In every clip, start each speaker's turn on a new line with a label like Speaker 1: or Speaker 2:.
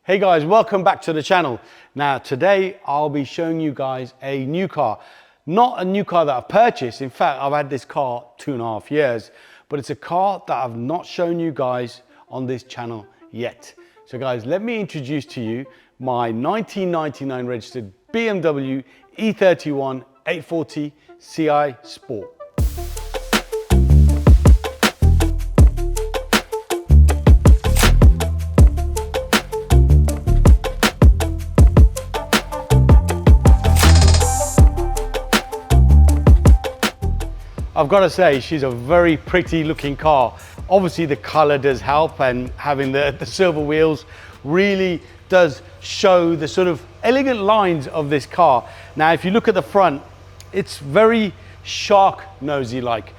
Speaker 1: Hey guys, welcome back to the channel. Now today I'll be showing you guys a new car. Not a new car that I've purchased. In fact, I've had this car 2.5 years, but it's a car that I've not shown you guys on this channel yet. So guys, let me introduce to you my 1999 registered BMW E31 840Ci Sport. I've got to say, she's a very pretty looking car. Obviously the color does help, and having the silver wheels really does show the sort of elegant lines of this car. Now, if you look at the front, it's very shark-nosy like.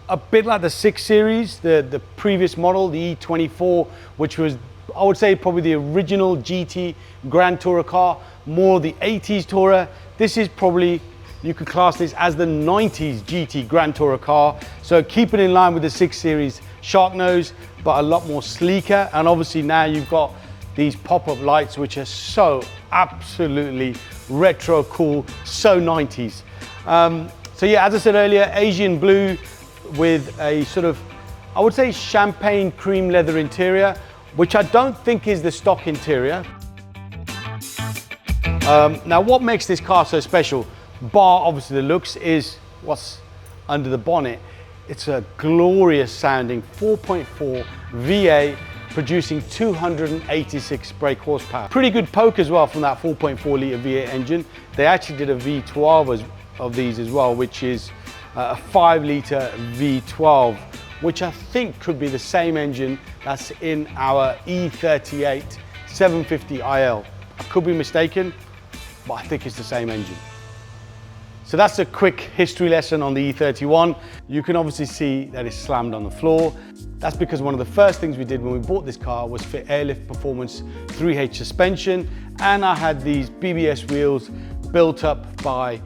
Speaker 1: A bit like the 6 Series, the previous model, the E24, which was, I would say, probably the original GT Grand Tourer car, more the 80s Tourer. This is probably, you could class this as the 90s GT Grand Tourer car. So keep it in line with the 6 Series sharknose, but a lot more sleeker. And obviously now you've got these pop-up lights, which are so absolutely retro cool, so 90s. So yeah, as I said earlier, Asian blue with a sort of, I would say, champagne cream leather interior, which I don't think is the stock interior. Now what makes this car so special, bar obviously the looks, is what's under the bonnet. It's a glorious sounding 4.4 V8 producing 286 brake horsepower. Pretty good poke as well from that 4.4 litre V8 engine. They actually did a V12 of these as well, which is a 5 litre V12, which I think could be the same engine that's in our E38 750IL. I could be mistaken, but I think it's the same engine. So that's a quick history lesson on the E31. You can obviously see that it's slammed on the floor. That's because one of the first things we did when we bought this car was fit Airlift Performance 3H suspension, and I had these BBS wheels built up by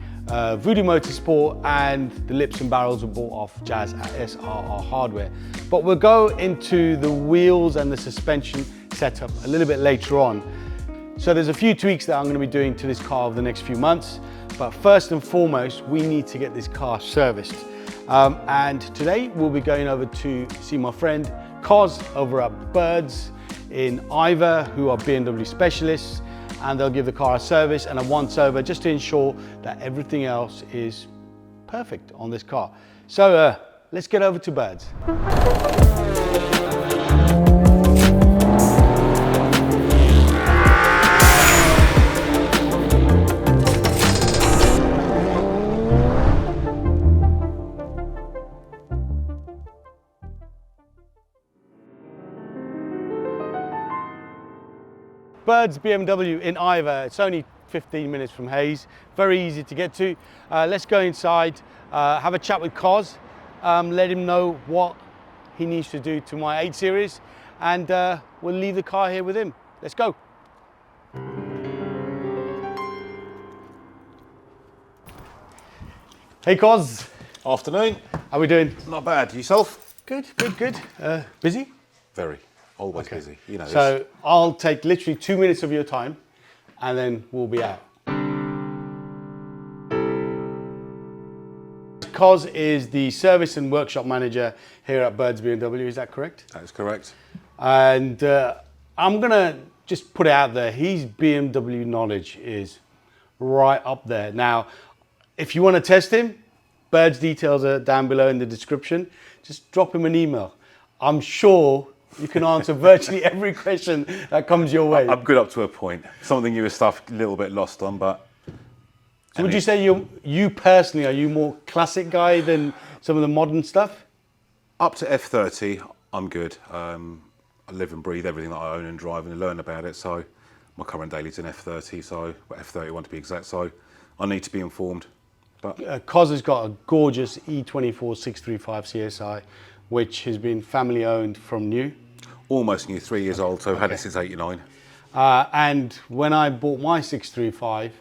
Speaker 1: Voodoo Motorsport, and the lips and barrels were bought off Jazz at SRR Hardware. But we'll go into the wheels and the suspension setup a little bit later on. So there's a few tweaks that I'm going to be doing to this car over the next few months. But first and foremost, we need to get this car serviced. And today we'll be going over to see my friend Cos over at Birds in Iver, who are BMW specialists, and they'll give the car a service and a once over just to ensure that everything else is perfect on this car. So let's get over to Birds. Birds BMW in Iver. It's only 15 minutes from Hayes. Very easy to get to. Let's go inside, have a chat with Cos, let him know what he needs to do to my 8 Series, and we'll leave the car here with him. Let's go. Hey Cos.
Speaker 2: Afternoon.
Speaker 1: How we doing?
Speaker 2: Not bad. Yourself?
Speaker 1: Good, good, good. Busy?
Speaker 2: Very. Always busy. You know.
Speaker 1: So I'll take literally 2 minutes of your time, and then we'll be out. Cos is the service and workshop manager here at Birds BMW. Is that correct?
Speaker 2: That is correct.
Speaker 1: And I'm gonna just put it out there. His BMW knowledge is right up there. Now, if you want to test him, Birds details are down below in the description. Just drop him an email. I'm sure you can answer virtually every question that comes your way.
Speaker 2: I'm good up to a point. Some of the newer stuff, a little bit lost on, but...
Speaker 1: So would you say you personally, are you more classic guy than some of the modern stuff?
Speaker 2: Up to F30, I'm good. I live and breathe everything that I own and drive and learn about it. So my current daily's an F30, so F31 to be exact. So I need to be informed. But
Speaker 1: Cos has got a gorgeous E24 635 CSI, which has been family owned from new.
Speaker 2: Almost new, 3 years old, so I've had it since '89.
Speaker 1: And when I bought my 635,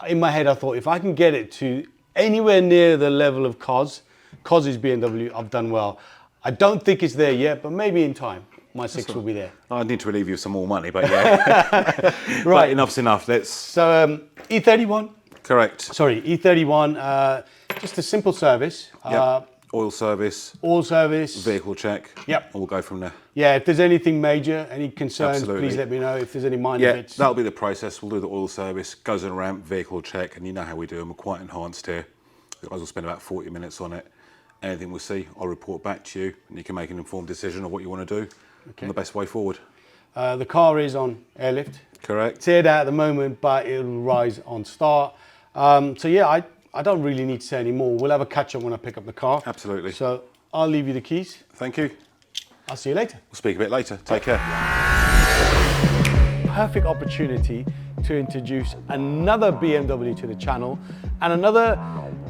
Speaker 1: in my head I thought, if I can get it to anywhere near the level of Cos's BMW, I've done well. I don't think it's there yet, but maybe in time. my 6 will be there.
Speaker 2: I need to relieve you of some more money, but yeah.
Speaker 1: Right.
Speaker 2: But enough's enough. Let's.
Speaker 1: So E31.
Speaker 2: Correct.
Speaker 1: Sorry, E31. Just a simple service.
Speaker 2: Yep. Oil service.
Speaker 1: All service.
Speaker 2: Vehicle check.
Speaker 1: Yep.
Speaker 2: And we'll go from there.
Speaker 1: Yeah, if there's anything major, any concerns,
Speaker 2: Absolutely.
Speaker 1: please let me know. If there's any minor
Speaker 2: Yeah,
Speaker 1: bits.
Speaker 2: that'll be the process. We'll do the oil service, goes on a ramp, vehicle check, and you know how we do them. We're quite enhanced here. The guys will spend about 40 minutes on it. Anything we'll see, I'll report back to you, and you can make an informed decision of what you want to do and the best way forward.
Speaker 1: The car is on airlift.
Speaker 2: Correct.
Speaker 1: It's aired out at the moment, but it'll rise on start. So yeah, I don't really need to say any more. We'll have a catch up when I pick up the car.
Speaker 2: Absolutely.
Speaker 1: So I'll leave you the keys.
Speaker 2: Thank you.
Speaker 1: I'll see you later.
Speaker 2: We'll speak a bit later. Take care.
Speaker 1: Perfect opportunity to introduce another BMW to the channel and another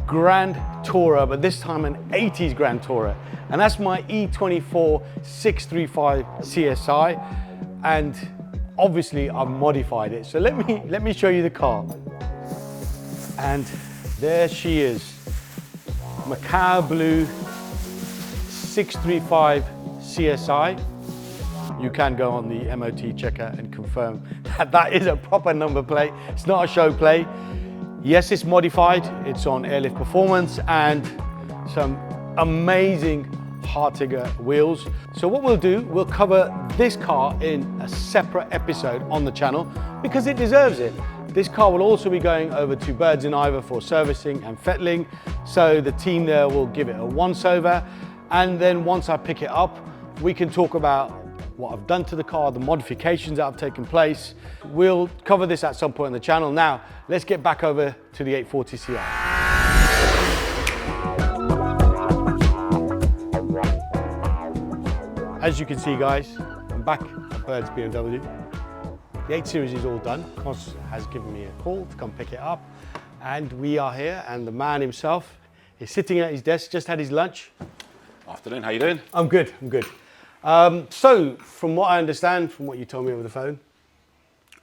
Speaker 1: Grand Tourer, but this time an 80s Grand Tourer. And that's my E24 635 CSI. And obviously I've modified it. So let me show you the car. And there she is. Macau blue 635 CSI. You can go on the MOT checker and confirm that that is a proper number plate. It's not a show plate. Yes, it's modified. It's on airlift performance and some amazing Hartiger wheels. So what we'll do, we'll cover this car in a separate episode on the channel because it deserves it. This car will also be going over to Birds in Iver for servicing and fettling. So the team there will give it a once over. And then once I pick it up, we can talk about what I've done to the car, the modifications that have taken place. We'll cover this at some point on the channel. Now, let's get back over to the 840Ci. As you can see, guys, I'm back at Birds BMW. The 8 Series is all done. Cos has given me a call to come pick it up. And we are here, and the man himself is sitting at his desk, just had his lunch.
Speaker 2: Afternoon, how you doing?
Speaker 1: I'm good, I'm good. So, from what I understand, from what you told me over the phone,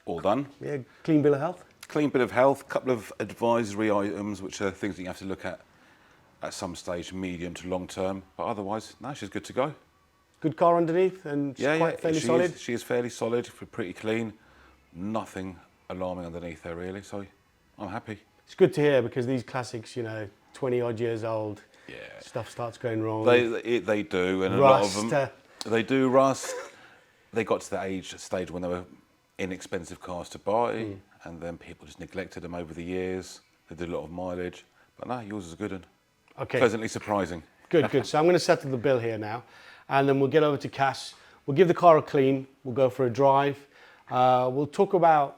Speaker 2: All done.
Speaker 1: yeah, clean bill of health.
Speaker 2: Clean bit of health, couple of advisory items, which are things that you have to look at some stage, medium to long term. But otherwise, no, she's good to go.
Speaker 1: Good car underneath and quite fairly solid.
Speaker 2: She is fairly solid, pretty clean. Nothing alarming underneath there really, so I'm happy.
Speaker 1: It's good to hear because these classics, you know, 20 odd years old, stuff starts going wrong.
Speaker 2: They do, and
Speaker 1: Rust.
Speaker 2: a lot of them, they do rust. They got to the stage when they were inexpensive cars to buy, and then people just neglected them over the years. They did a lot of mileage, but no, yours is a good one.
Speaker 1: Okay.
Speaker 2: Pleasantly surprising.
Speaker 1: Good, good. So I'm going to settle the bill here now, and then we'll get over to Cass. We'll give the car a clean. We'll go for a drive. We'll talk about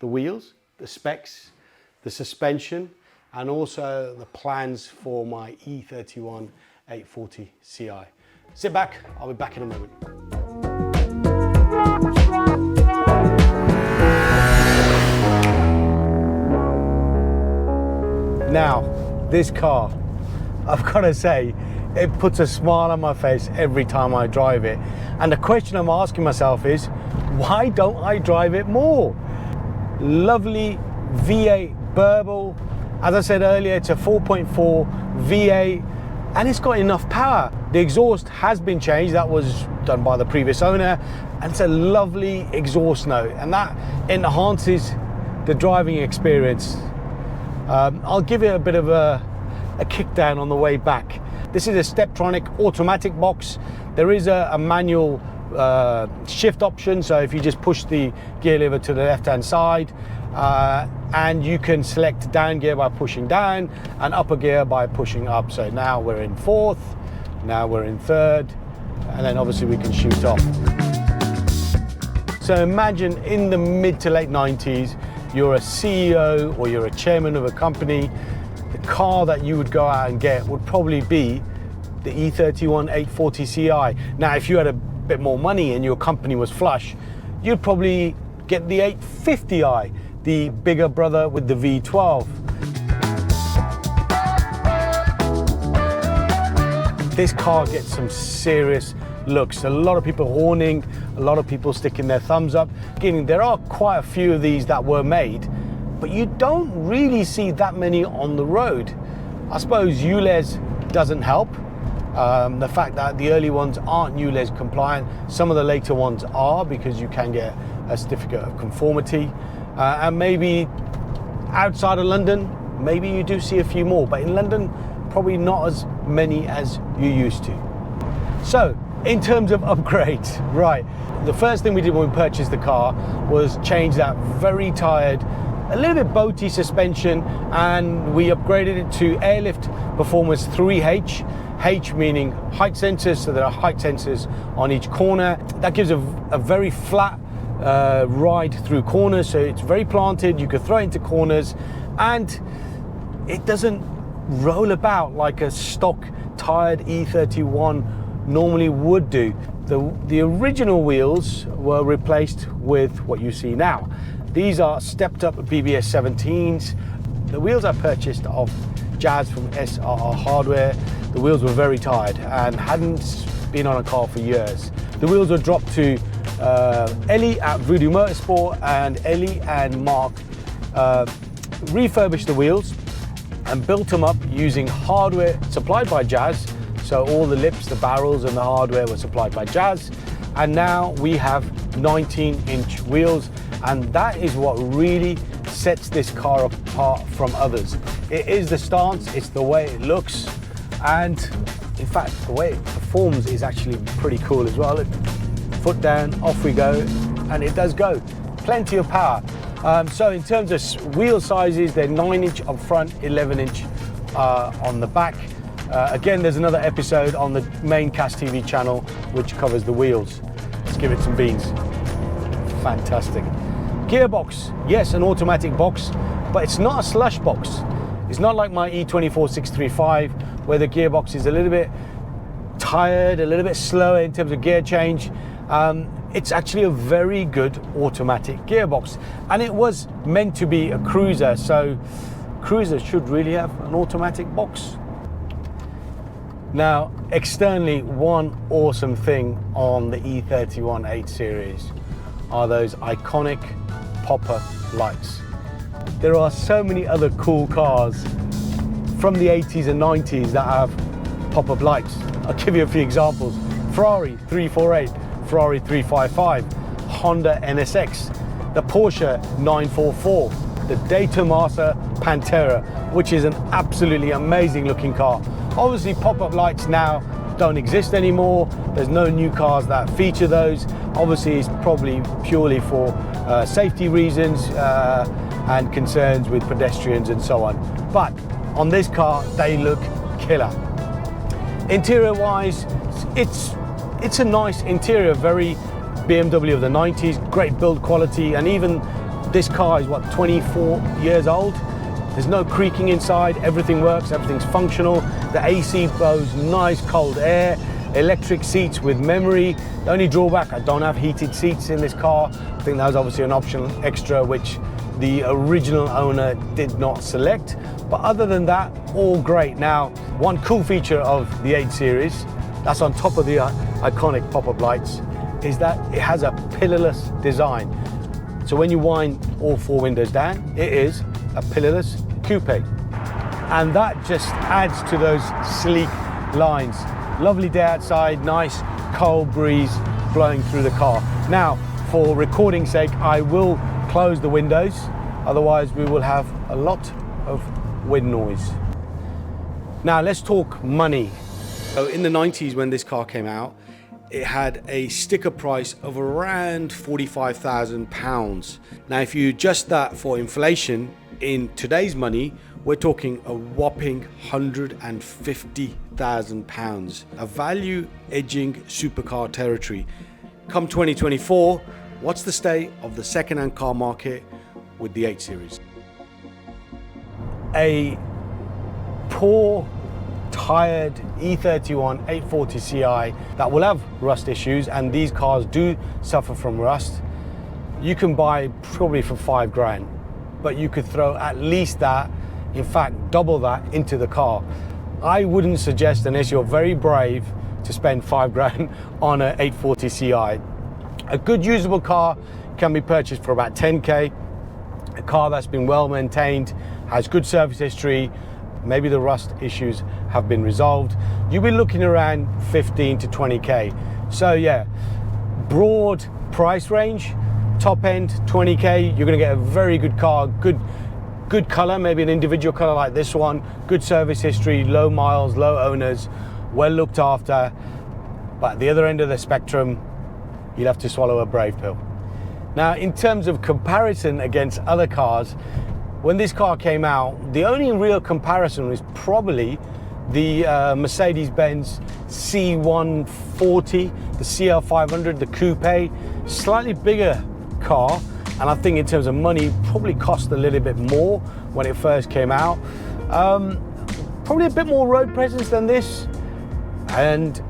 Speaker 1: the wheels, the specs, the suspension, and also the plans for my E31 840Ci. Sit back. I'll be back in a moment. Now, this car, I've got to say, it puts a smile on my face every time I drive it. And the question I'm asking myself is, why don't I drive it more? Lovely V8 burble. As I said earlier, it's a 4.4 V8 and it's got enough power. The exhaust has been changed. That was done by the previous owner. And it's a lovely exhaust note. And that enhances the driving experience. I'll give it a bit of a kick down on the way back. This is a Steptronic automatic box. There is a manual shift option, so if you just push the gear lever to the left hand side, and you can select down gear by pushing down and upper gear by pushing up. So now we're in fourth, now we're in third, and then obviously we can shoot off. So imagine in the mid to late 90s, you're a CEO or you're a chairman of a company. The car that you would go out and get would probably be the E31 840Ci. Now, if you had a bit more money and your company was flush, you'd probably get the 850i, the bigger brother with the V12. This car gets some serious looks. A lot of people horning, a lot of people sticking their thumbs up. Again, there are quite a few of these that were made, but you don't really see that many on the road. I suppose ULEZ doesn't help, The fact that the early ones aren't ULEZ compliant, some of the later ones are, because you can get a certificate of conformity. And maybe outside of London, maybe you do see a few more, but in London, probably not as many as you used to. So, in terms of upgrades, right, the first thing we did when we purchased the car was change that very tired, a little bit boaty suspension, and we upgraded it to Airlift Performance 3H. H meaning height sensors, so there are height sensors on each corner. That gives a very flat ride through corners, so it's very planted, you can throw it into corners, and it doesn't roll about like a stock tired E31 normally would do. The original wheels were replaced with what you see now. These are stepped up BBS 17s. The wheels I purchased of Jazz from SRR Hardware, the wheels were very tired and hadn't been on a car for years. The wheels were dropped to Ellie at Voodoo Motorsport, and Ellie and Mark refurbished the wheels and built them up using hardware supplied by Jazz. So all the lips, the barrels and the hardware were supplied by Jazz. And now we have 19-inch wheels, and that is what really sets this car apart from others. It is the stance, it's the way it looks, and in fact the way it performs is actually pretty cool as well. Look, foot down, off we go, and it does go. Plenty of power. So in terms of wheel sizes, they're 9-inch up front, 11-inch on the back. Again, there's another episode on the main Cast TV channel which covers the wheels. Let's give it some beans. Fantastic. Gearbox, yes, an automatic box, but it's not a slush box. It's not like my E24 635 where the gearbox is a little bit tired, a little bit slower in terms of gear change. It's actually a very good automatic gearbox, and it was meant to be a cruiser, so cruisers should really have an automatic box. Now, externally, one awesome thing on the E31 8 Series are those iconic pop-up lights. There are so many other cool cars from the 80s and 90s that have pop-up lights. I'll give you a few examples. Ferrari 348, Ferrari 355, Honda NSX, the Porsche 944, the Daytona Pantera, which is an absolutely amazing looking car. Obviously pop-up lights now don't exist anymore. There's no new cars that feature those. Obviously it's probably purely for safety reasons and concerns with pedestrians and so on. But on this car, they look killer. Interior wise, it's a nice interior, very BMW of the 90s, great build quality, and even this car is what, 24 years old? There's no creaking inside, everything works, everything's functional. The AC blows nice cold air, electric seats with memory. The only drawback, I don't have heated seats in this car. I think that was obviously an optional extra which the original owner did not select. But other than that, all great. Now, one cool feature of the 8 Series, that's on top of the iconic pop-up lights, is that it has a pillarless design. So when you wind all 4 windows down, it is a pillarless coupe. And that just adds to those sleek lines. Lovely day outside, nice cold breeze blowing through the car. Now, for recording sake, I will close the windows, otherwise we will have a lot of wind noise. Now let's talk money. So in the 90s when this car came out, it had a sticker price of around £45,000. Now if you adjust that for inflation, in today's money, we're talking a whopping £150,000, a value edging supercar territory. Come 2024, what's the state of the second-hand car market with the 8 Series? A poor, tired E31 840Ci that will have rust issues, and these cars do suffer from rust. You can buy probably for £5,000, but you could throw at least that, in fact double that, into the car. I wouldn't suggest, unless you're very brave, to spend £5,000 on an 840Ci. A good usable car can be purchased for about 10k. A car that's been well maintained, has good service history, maybe the rust issues have been resolved, you'll be looking around 15 to 20K. So yeah, broad price range, top end 20K, you're gonna get a very good car, good color, maybe an individual color like this one, good service history, low miles, low owners, well looked after. But at the other end of the spectrum, you'll have to swallow a brave pill. Now, in terms of comparison against other cars, when this car came out, the only real comparison was probably the Mercedes-Benz C140, the CL500, the coupe, slightly bigger car, and I think in terms of money, probably cost a little bit more when it first came out. Probably a bit more road presence than this, and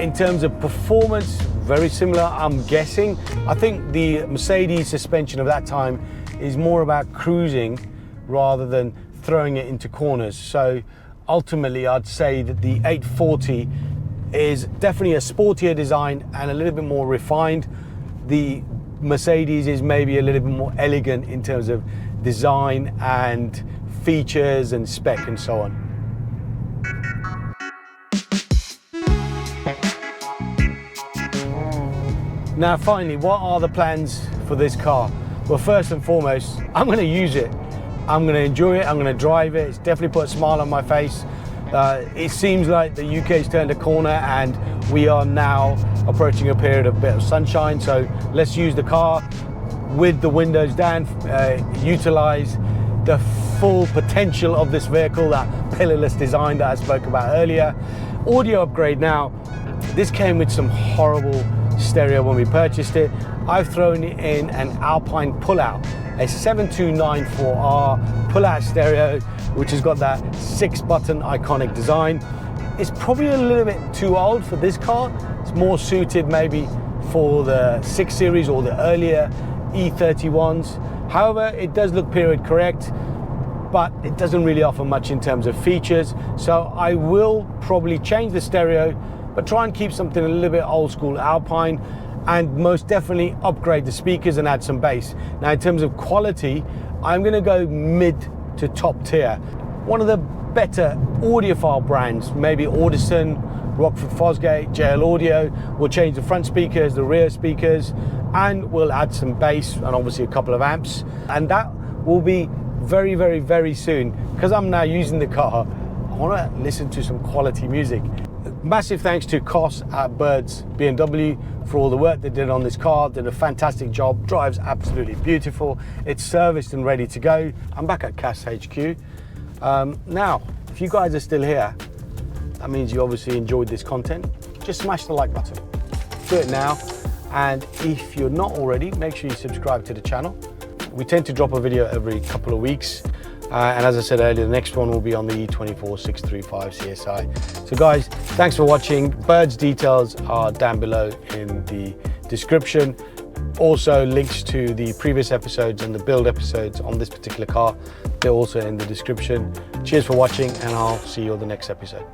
Speaker 1: in terms of performance, very similar, I'm guessing. I think the Mercedes suspension of that time is more about cruising rather than throwing it into corners. So ultimately, I'd say that the 840 is definitely a sportier design and a little bit more refined. The Mercedes is maybe a little bit more elegant in terms of design and features and spec and so on. Now finally, what are the plans for this car? Well, first and foremost, I'm going to use it. I'm going to enjoy it, I'm going to drive it. It's definitely put a smile on my face. It seems like the UK's turned a corner and we are now approaching a period of a bit of sunshine. So let's use the car with the windows down, utilize the full potential of this vehicle, that pillarless design that I spoke about earlier. Audio upgrade now. This came with some horrible stereo when we purchased it. I've thrown in an Alpine pullout, a 7294R pullout stereo, which has got that 6-button iconic design. It's probably a little bit too old for this car. It's more suited maybe for the 6 Series or the earlier E31s. However, it does look period correct, but it doesn't really offer much in terms of features. So I will probably change the stereo, but try and keep something a little bit old school Alpine, and most definitely upgrade the speakers and add some bass. Now in terms of quality, I'm gonna go mid to top tier. One of the better audiophile brands, maybe Audison, Rockford Fosgate, JL Audio, will change the front speakers, the rear speakers, and we'll add some bass and obviously a couple of amps. And that will be very, very, very soon. Because I'm now using the car, I wanna listen to some quality music. Massive thanks to Kos at Birds BMW for all the work they did on this car. Did a fantastic job, drives absolutely beautiful. It's serviced and ready to go. I'm back at CAS HQ. Now, if you guys are still here, that means you obviously enjoyed this content. Just smash the like button. Do it now. And if you're not already, make sure you subscribe to the channel. We tend to drop a video every couple of weeks. And as I said earlier, the next one will be on the E24 635 CSI. So guys, thanks for watching. Bird's details are down below in the description. Also links to the previous episodes and the build episodes on this particular car, they're also in the description. Cheers for watching, and I'll see you on the next episode.